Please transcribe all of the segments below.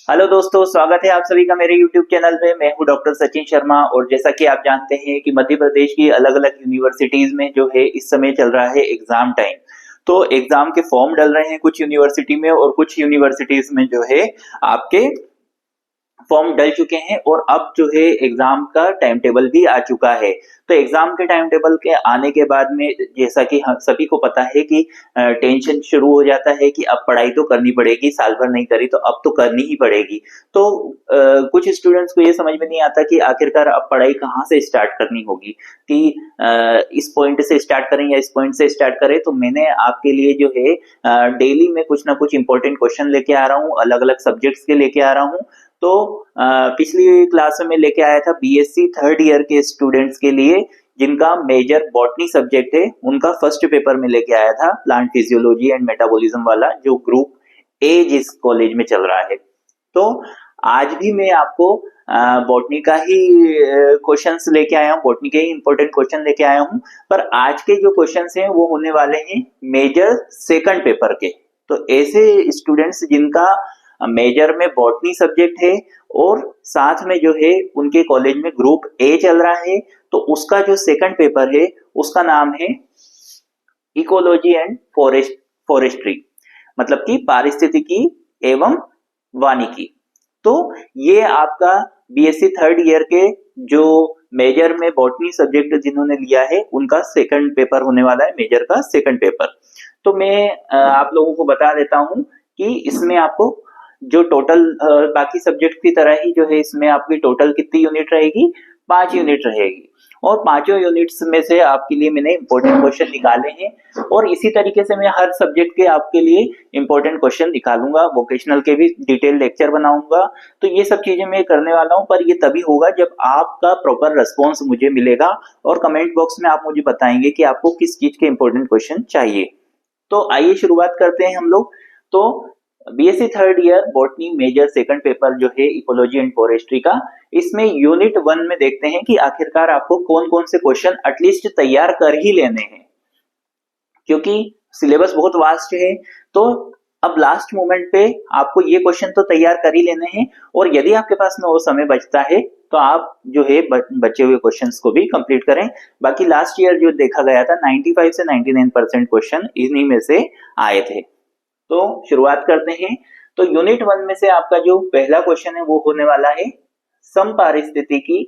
Hello दोस्तों, स्वागत है आप सभी का मेरे YouTube चैनल पे। मैं हूं डॉक्टर सचिन शर्मा और जैसा कि आप जानते हैं कि मध्य प्रदेश की अलग-अलग यूनिवर्सिटीज में जो है इस समय चल रहा है एग्जाम टाइम। तो एग्जाम के फॉर्म डल रहे हैं कुछ यूनिवर्सिटी में और कुछ यूनिवर्सिटीज में जो है आपके फॉर्म डल चुके हैं और अब जो है एग्जाम का टाइम टेबल भी आ चुका है। तो एग्जाम के टाइम टेबल के आने के बाद में जैसा कि हम सभी को पता है कि टेंशन शुरू हो जाता है कि अब पढ़ाई तो करनी पड़ेगी, साल भर नहीं करी तो अब तो करनी ही पड़ेगी। तो कुछ स्टूडेंट्स को ये समझ में नहीं आता कि आखिरकार अब पढ़ाई कहाँ से स्टार्ट करनी होगी, कि इस पॉइंट से स्टार्ट करें या इस पॉइंट से स्टार्ट करें। तो मैंने आपके लिए जो है डेली में कुछ ना कुछ इंपॉर्टेंट क्वेश्चन लेके आ रहा हूँ, अलग अलग सब्जेक्ट्स के लेके आ रहा हूँ। तो पिछली क्लास में लेके आया था बीएससी थर्ड ईयर के स्टूडेंट्स के लिए जिनका मेजर बॉटनी सब्जेक्ट है, उनका फर्स्ट पेपर में लेके आया था प्लांट फिजियोलॉजी एंड मेटाबॉलिज्म वाला, जो ग्रुप ए जिस कॉलेज में चल रहा है। तो आज भी मैं आपको बॉटनी का ही क्वेश्चंस लेके आया हूँ, बॉटनी के ही इंपॉर्टेंट क्वेश्चन लेके आया हूँ। पर आज के जो क्वेश्चंस हैं वो होने वाले हैं मेजर सेकंड पेपर के। तो ऐसे स्टूडेंट्स जिनका मेजर में बॉटनी सब्जेक्ट है और साथ में जो है उनके कॉलेज में ग्रुप ए चल रहा है, तो उसका जो सेकंड पेपर है उसका नाम है इकोलॉजी एंड फॉरेस्ट्री, मतलब कि पारिस्थितिकी एवं वानिकी। तो ये आपका बीएससी थर्ड ईयर के जो मेजर में बॉटनी सब्जेक्ट जिन्होंने लिया है उनका सेकंड पेपर होने वाला है, मेजर का सेकंड पेपर। तो मैं आप लोगों को बता देता हूं कि इसमें आपको जो टोटल बाकी सब्जेक्ट की तरह ही जो है इसमें आपकी टोटल कितनी यूनिट रहेगी, 5 यूनिट रहेगी। और पांचों यूनिट्स में से आपके लिए मैंने इंपॉर्टेंट क्वेश्चन निकाले हैं और इसी तरीके से मैं हर सब्जेक्ट के आपके लिए इंपॉर्टेंट क्वेश्चन निकालूंगा, वोकेशनल के भी डिटेल लेक्चर बनाऊंगा। तो ये सब चीजें मैं करने वाला हूं, पर ये तभी होगा जब आपका प्रॉपर रिस्पॉन्स मुझे मिलेगा और कमेंट बॉक्स में आप मुझे बताएंगे कि आपको किस चीज के इंपॉर्टेंट क्वेश्चन चाहिए। तो आइए शुरुआत करते हैं हम लोग। तो BSc third year botany major second paper जो है इकोलॉजी एंड फॉरेस्ट्री का, इसमें यूनिट 1 में देखते हैं कि आखिरकार आपको कौन कौन से क्वेश्चन एटलीस्ट तैयार कर ही लेने हैं, क्योंकि सिलेबस बहुत वास्ट है। तो अब लास्ट मोमेंट पे आपको ये क्वेश्चन तो तैयार कर ही लेने हैं और यदि आपके पास में वो समय बचता है तो आप जो है बचे हुए क्वेश्चंस को भी कंप्लीट करें। बाकी लास्ट ईयर जो देखा गया था 95 से 99% क्वेश्चन इन्हीं में से आए थे। तो शुरुआत करते हैं। तो यूनिट 1 में से आपका जो पहला क्वेश्चन है वो होने वाला है समपारिस्थितिकी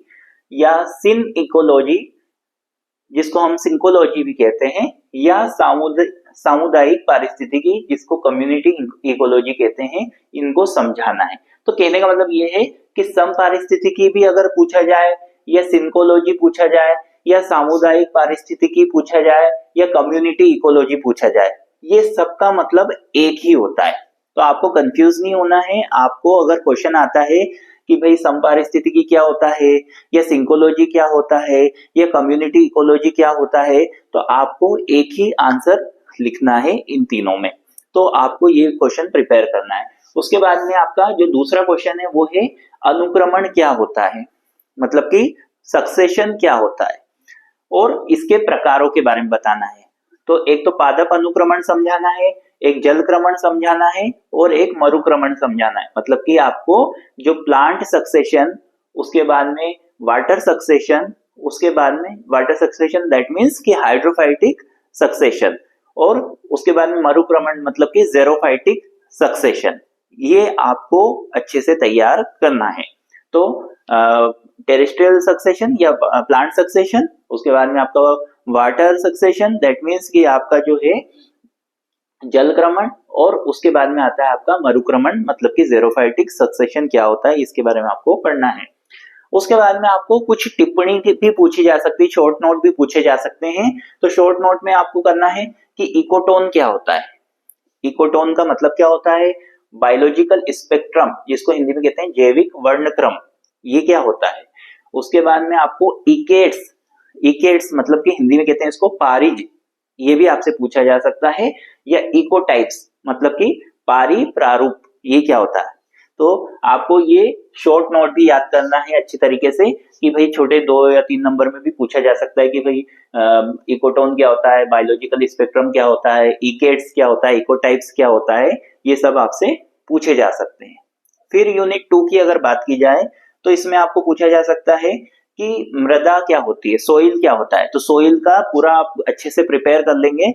या सिन इकोलॉजी, जिसको हम सिंकोलॉजी भी कहते हैं, या सामुदायिक पारिस्थितिकी जिसको कम्युनिटी इकोलॉजी कहते हैं, इनको समझाना है। तो कहने का मतलब ये है कि समपारिस्थितिकी भी अगर पूछा जाए या सिंकोलॉजी पूछा जाए या सामुदायिक पारिस्थितिकी पूछा जाए या कम्युनिटी इकोलॉजी पूछा जाए, ये सबका मतलब एक ही होता है। तो आपको कंफ्यूज नहीं होना है। आपको अगर क्वेश्चन आता है कि भाई समपारिस्थितिकी क्या होता है या सिंकोलॉजी क्या होता है या कम्युनिटी इकोलॉजी क्या होता है, तो आपको एक ही आंसर लिखना है इन तीनों में। तो आपको ये क्वेश्चन प्रिपेयर करना है। उसके बाद में आपका जो दूसरा क्वेश्चन है वो है अनुक्रमण क्या होता है, मतलब कि सक्सेशन क्या होता है और इसके प्रकारों के बारे में बताना है। तो एक तो पादप अनुक्रमण समझाना है, एक जलक्रमण समझाना है और एक मरुक्रमण समझाना है। मतलब कि आपको जो प्लांट सक्सेशन, उसके बाद में वाटर सक्सेशन, उसके बाद में वाटर सक्सेशन दैट मींस कि हाइड्रोफाइटिक सक्सेशन, और उसके बाद में मरुक्रमण मतलब कि जेरोफाइटिक सक्सेशन, ये आपको अच्छे से तैयार करना है। तो टेरेस्ट्रियल सक्सेशन या प्लांट सक्सेशन, उसके बाद में आपका वाटर सक्सेशन दैट मींस कि आपका जो है जलक्रमण, और उसके बाद में आता है आपका मरुक्रमण मतलब कि जेरोफाइटिक सक्सेशन क्या होता है, इसके बारे में आपको पढ़ना है। उसके बाद में आपको कुछ टिप्पणी भी पूछी जा सकती है, शॉर्ट नोट भी पूछे जा सकते हैं। तो शॉर्ट नोट में आपको करना है कि इकोटोन क्या होता है, इकोटोन का मतलब क्या होता है, बायोलॉजिकल स्पेक्ट्रम जिसको हिंदी में कहते हैं जैविक वर्णक्रम, ये क्या होता है। उसके बाद में आपको इकेट्स, इकेट्स मतलब कि हिंदी में कहते हैं इसको पारिज, ये भी आपसे पूछा जा सकता है, या इकोटाइप्स मतलब कि पारी प्रारूप, ये क्या होता है। तो आपको ये शॉर्ट नोट भी याद करना है अच्छी तरीके से कि भाई छोटे 2 या 3 नंबर में भी पूछा जा सकता है कि भाई इकोटोन क्या होता है, बायोलॉजिकल स्पेक्ट्रम क्या होता है, इकेट्स क्या होता है, इकोटाइप्स क्या होता है, ये सब आपसे पूछे जा सकते हैं। फिर यूनिट 2 की अगर बात की जाए तो इसमें आपको पूछा जा सकता है कि मृदा क्या होती है, सोइल क्या होता है। तो सोइल का पूरा आप अच्छे से प्रिपेयर कर लेंगे।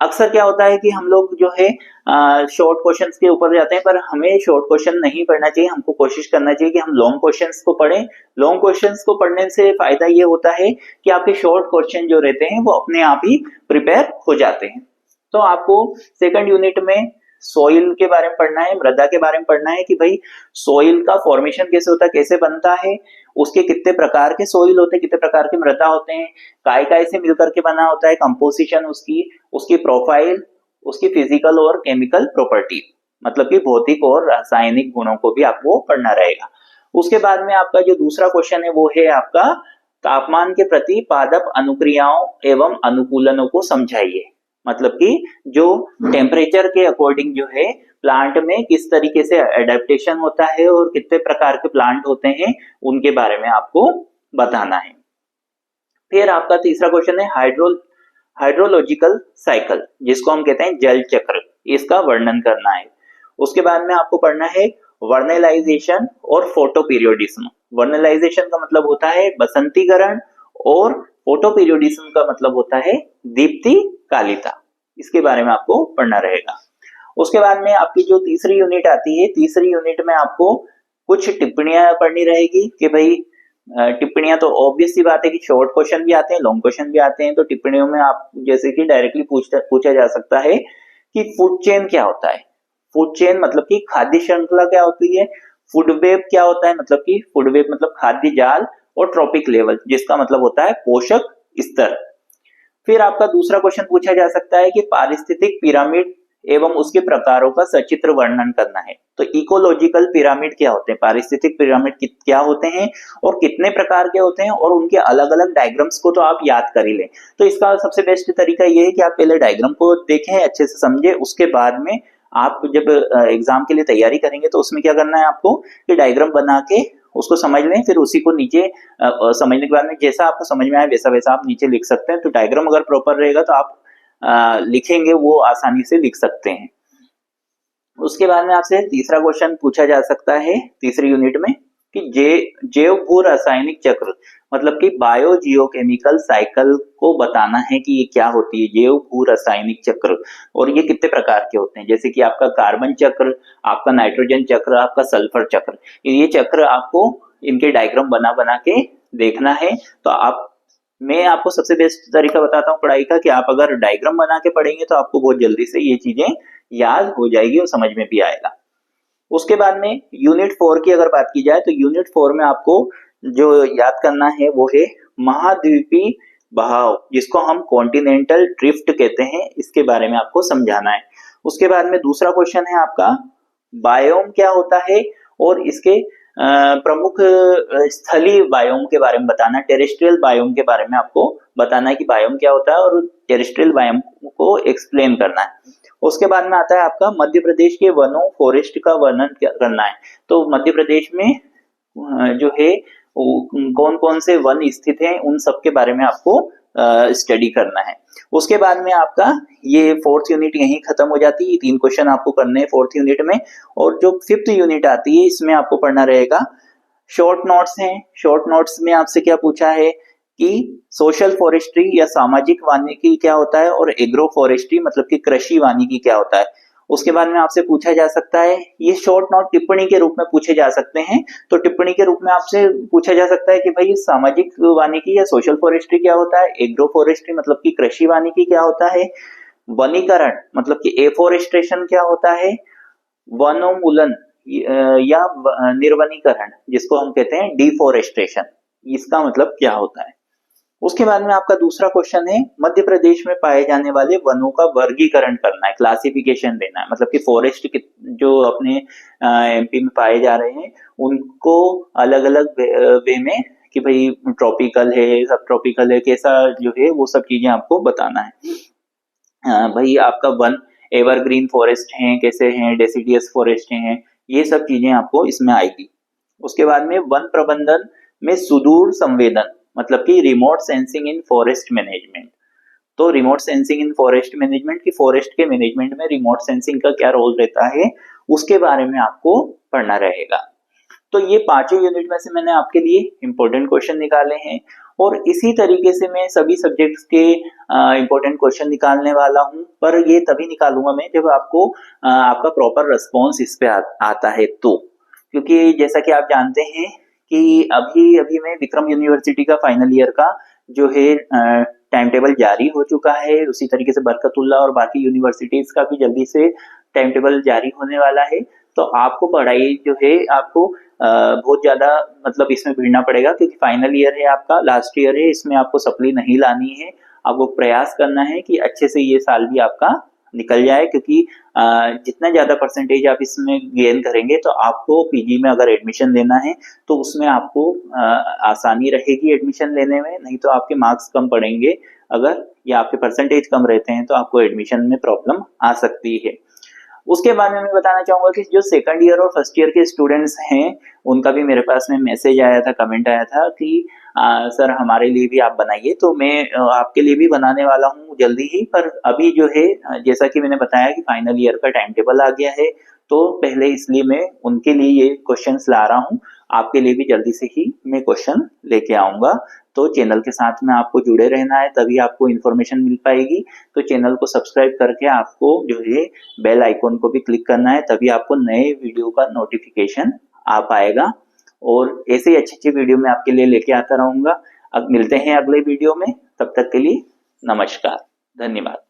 अक्सर क्या होता है कि हम लोग जो है शॉर्ट क्वेश्चंस के ऊपर जाते हैं, पर हमें शॉर्ट क्वेश्चन नहीं पढ़ना चाहिए। हमको कोशिश करना चाहिए कि हम लॉन्ग क्वेश्चंस को पढ़ें। लॉन्ग क्वेश्चंस को पढ़ने से फायदा ये होता है कि आपके शॉर्ट क्वेश्चन जो रहते हैं वो अपने आप ही प्रिपेयर हो जाते हैं। तो आपको सेकंड यूनिट में सोइल के बारे में पढ़ना है, मृदा के बारे में पढ़ना है कि भाई सोइल का फॉर्मेशन कैसे होता है, कैसे बनता है, उसके कितने प्रकार के सोइल होते हैं, कितने प्रकार के मृदा होते हैं, काय काय से मिलकर के बना होता है, कंपोजिशन उसकी प्रोफाइल, उसकी फिजिकल और केमिकल प्रॉपर्टी, मतलब कि भौतिक और रासायनिक गुणों को भी आपको पढ़ना रहेगा। उसके बाद में आपका जो दूसरा क्वेश्चन है वो है आपका तापमान के प्रति पादप अनुक्रियाओं एवं अनुकूलनों को समझाइए। मतलब कि जो टेम्परेचर के अकॉर्डिंग जो है प्लांट में किस तरीके से एडेप्टेशन होता है और कितने प्रकार के प्लांट होते हैं उनके बारे में आपको बताना है। फिर आपका तीसरा क्वेश्चन है हाइड्रोलॉजिकल साइकिल, जिसको हम कहते हैं जल चक्र, इसका वर्णन करना है। उसके बाद में आपको पढ़ना है वर्नलाइजेशन और फोटोपीरियोडिज्म। वर्नलाइजेशन का मतलब होता है बसंतीकरण और फोटोपीरियोडिज्म का मतलब होता है दीप्ति कालिता। इसके बारे में आपको पढ़ना रहेगा। उसके बाद में आपकी जो तीसरी यूनिट आती है, तीसरी यूनिट में आपको कुछ टिप्पणियां पढ़नी रहेगी कि भाई टिप्पणियां तो ऑब्वियस सी बात है कि शॉर्ट क्वेश्चन भी आते हैं, लॉन्ग क्वेश्चन भी आते हैं। तो टिप्पणियों में आप जैसे कि डायरेक्टली पूछा जा सकता है कि फूड चेन क्या होता है। फूड चेन मतलब कि खाद्य श्रृंखला क्या होती है। फूड वेब क्या होता है, मतलब कि फूड वेब मतलब खाद्य जाल। और ट्रॉपिक लेवल, जिसका मतलब होता है पोषक स्तर। फिर आपका दूसरा क्वेश्चन पूछा जा सकता है कि पारिस्थितिक पिरामिड एवं उसके प्रकारों का सचित्र वर्णन करना है। तो इकोलॉजिकल पिरामिड क्या होते हैं, पारिस्थितिक पिरामिड क्या होते हैं और कितने प्रकार के होते हैं, और उनके अलग अलग डायग्राम्स को तो आप याद कर ही लें। तो इसका सबसे बेस्ट तरीका ये है कि आप पहले डायग्राम को देखें, अच्छे से समझे, उसके बाद में आप जब एग्जाम के लिए तैयारी करेंगे तो उसमें क्या करना है आपको कि डायग्राम बना के उसको समझ लें। फिर उसी को नीचे समझने के बाद में जैसा आपको समझ में आए वैसा वैसा आप नीचे लिख सकते हैं। तो डायग्राम अगर प्रॉपर रहेगा तो आप लिखेंगे वो आसानी से लिख सकते हैं। उसके बाद में आपसे तीसरा क्वेश्चन पूछा जा सकता है तीसरी यूनिट में कि जैव भू रासायनिक चक्र, मतलब कि बायो जियोकेमिकल साइकिल को बताना है कि ये क्या होती है जैव भू रासायनिक चक्र, और ये कितने प्रकार के होते हैं। जैसे कि आपका कार्बन चक्र, आपका नाइट्रोजन चक्र, आपका सल्फर चक्र, ये चक्र आपको इनके डायग्राम बना बना के देखना है। तो मैं आपको सबसे बेस्ट तरीका बताता हूँ पढ़ाई का कि आप अगर डायग्राम बना के पढ़ेंगे तो आपको बहुत जल्दी से ये चीजें याद हो जाएगी और समझ में भी आएगा। उसके बाद में यूनिट 4 की अगर बात की जाए तो यूनिट 4 में आपको जो याद करना है वो है महाद्वीपीय बहाव, जिसको हम कॉन्टिनेंटल ड्रिफ्ट कहते हैं, इसके बारे में आपको समझाना है। उसके बाद में दूसरा क्वेश्चन है आपका बायोम क्या होता है और इसके प्रमुख स्थलीय बायोम के बारे में बताना, टेरेस्ट्रियल बायोम के बारे में आपको बताना है कि बायोम क्या होता है और टेरेस्ट्रियल बायोम को एक्सप्लेन करना है। उसके बाद में आता है आपका मध्य प्रदेश के वनों फॉरेस्ट का वर्णन करना है। तो मध्य प्रदेश में जो है कौन कौन से वन स्थित हैं उन सब के बारे में आपको स्टडी करना है। उसके बाद में आपका ये 4th यूनिट यहीं खत्म हो जाती है। 3 क्वेश्चन आपको करने हैं 4th यूनिट में। और जो 5th यूनिट आती है इसमें आपको पढ़ना रहेगा शॉर्ट नोट्स हैं। शॉर्ट नोट्स में आपसे क्या पूछा है कि सोशल फॉरेस्ट्री या सामाजिक वानिकी क्या होता है और एग्रो फॉरेस्ट्री मतलब कि कृषि वानिकी क्या होता है। उसके बाद में आपसे पूछा जा सकता है, ये शॉर्ट नोट टिप्पणी के रूप में पूछे जा सकते हैं। तो टिप्पणी के रूप में आपसे पूछा जा सकता है कि भाई सामाजिक वानिकी या सोशल फॉरेस्ट्री क्या होता है, एग्रो फॉरेस्ट्री मतलब कि कृषि वानिकी क्या होता है, वनीकरण मतलब कि एफोरेस्ट्रेशन क्या होता है, वनोन्मूलन या निर्वनीकरण जिसको हम कहते हैं डिफोरेस्ट्रेशन, इसका मतलब क्या होता है। उसके बाद में आपका दूसरा क्वेश्चन है मध्य प्रदेश में पाए जाने वाले वनों का वर्गीकरण करना है, क्लासिफिकेशन देना है। मतलब कि फॉरेस्ट जो अपने एमपी में पाए जा रहे हैं उनको अलग अलग वे में कि भाई ट्रॉपिकल है, सब ट्रॉपिकल है, कैसा जो है वो सब चीजें आपको बताना है। भाई आपका वन एवरग्रीन फॉरेस्ट हैं, कैसे हैं, डेसिडियस फॉरेस्ट हैं, ये सब चीजें आपको इसमें आएगी। उसके बाद में वन प्रबंधन में सुदूर संवेदन मतलब कि remote sensing in forest management, तो remote sensing in forest management की फॉरेस्ट के मैनेजमेंट में रिमोट सेंसिंग का क्या रोल रहता है उसके बारे में आपको पढ़ना रहेगा। तो ये पांचों यूनिट में से मैंने आपके लिए इंपॉर्टेंट क्वेश्चन निकाले हैं और इसी तरीके से मैं सभी सब्जेक्ट्स के इंपॉर्टेंट क्वेश्चन निकालने वाला हूं, पर ये तभी निकालूंगा मैं जब आपको आपका प्रॉपर रिस्पॉन्स इस पे आता है तो, क्योंकि जैसा कि आप जानते हैं कि अभी अभी में विक्रम यूनिवर्सिटी का फाइनल ईयर का जो है टाइम टेबल जारी हो चुका है, उसी तरीके से बरकतुल्लाह और बाकी यूनिवर्सिटीज का भी जल्दी से टाइम टेबल जारी होने वाला है। तो आपको पढ़ाई जो है आपको बहुत ज्यादा मतलब इसमें भिड़ना पड़ेगा, क्योंकि फाइनल ईयर है आपका, लास्ट ईयर है, इसमें आपको सप्ली नहीं लानी है। आपको प्रयास करना है कि अच्छे से ये साल भी आपका निकल जाए, क्योंकि जितना ज्यादा परसेंटेज आप इसमें गेन करेंगे तो आपको पीजी में अगर एडमिशन लेना है तो उसमें आपको आसानी रहेगी एडमिशन लेने में, नहीं तो आपके मार्क्स कम पड़ेंगे अगर या आपके परसेंटेज कम रहते हैं तो आपको एडमिशन में प्रॉब्लम आ सकती है। उसके बाद में मैं बताना चाहूंगा कि जो सेकंड ईयर और फर्स्ट ईयर के स्टूडेंट्स हैं उनका भी मेरे पास में मैसेज आया था, कमेंट आया था कि सर हमारे लिए भी आप बनाइए, तो मैं आपके लिए भी बनाने वाला हूँ जल्दी ही। पर अभी जो है जैसा कि मैंने बताया कि फाइनल ईयर का टाइम टेबल आ गया है, तो पहले इसलिए मैं उनके लिए ये क्वेश्चंस ला रहा हूँ। आपके लिए भी जल्दी से ही मैं क्वेश्चन लेके आऊंगा, तो चैनल के साथ में आपको जुड़े रहना है, तभी आपको इन्फॉर्मेशन मिल पाएगी। तो चैनल को सब्सक्राइब करके आपको जो है बेल आइकॉन को भी क्लिक करना है, तभी आपको नए वीडियो का नोटिफिकेशन आ पाएगा। और ऐसे ही अच्छी अच्छी वीडियो मैं आपके लिए लेके आता रहूंगा। अब मिलते हैं अगले वीडियो में, तब तक के लिए नमस्कार, धन्यवाद।